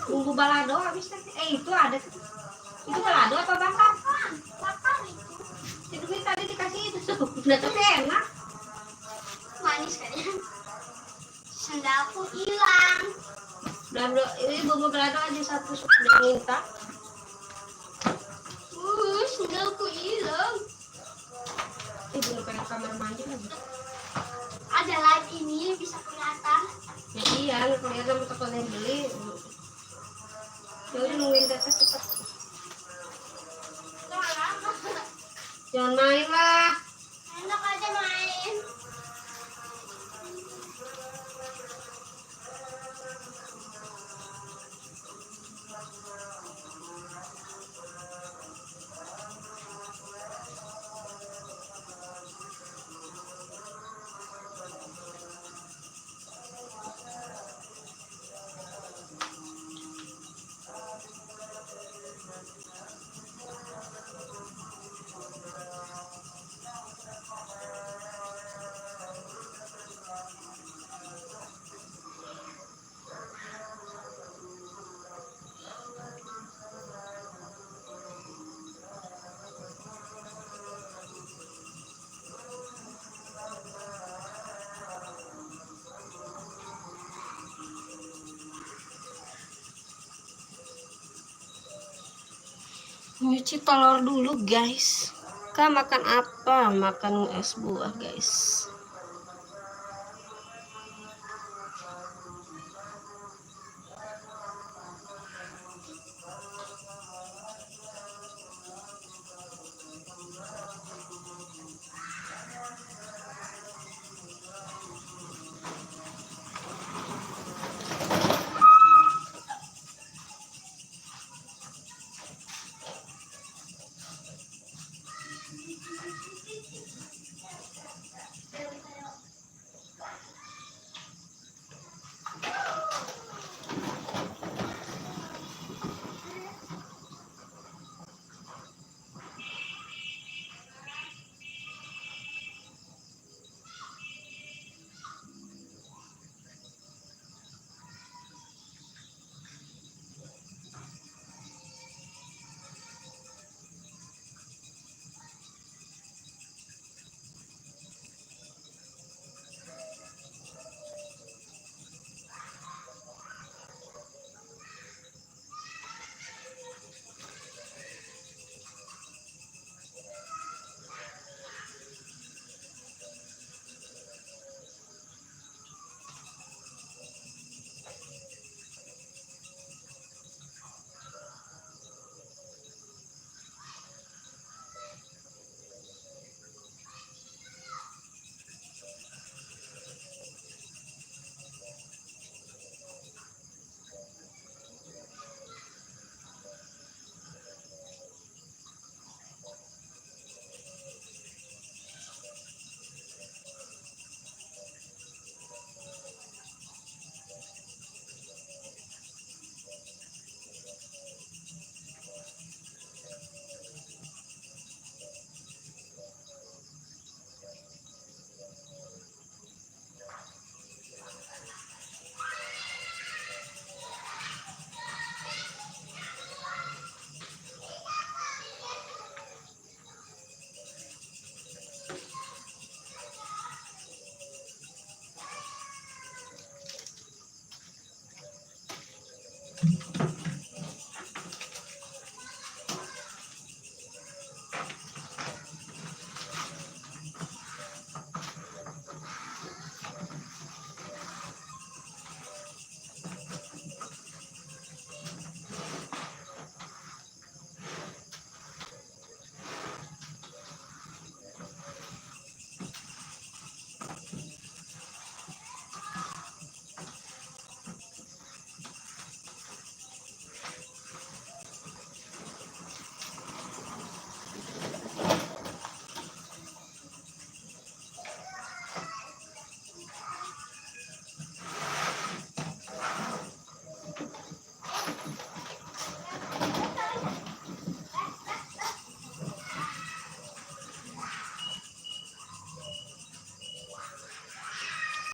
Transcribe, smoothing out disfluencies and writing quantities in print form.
Tunggu balado habis tadi. Itu ada. Itu balado apa bakar? Bakar itu. Itu tadi dikasih itu tuh. Udah tapi enak. Manis kayaknya. Sendalku hilang. Udah ini bumbu balado aja satu udah minta. Sendalku hilang. Ibu pengen kamar mandi lagi. Ada light ini bisa kelihatan. Ya iya, kelihatan toko yang beli. Ya udah nungguin data cepat. Jangan main lah. Enak aja main. Nyuci telur dulu guys. Kak makan apa? Makan es buah guys.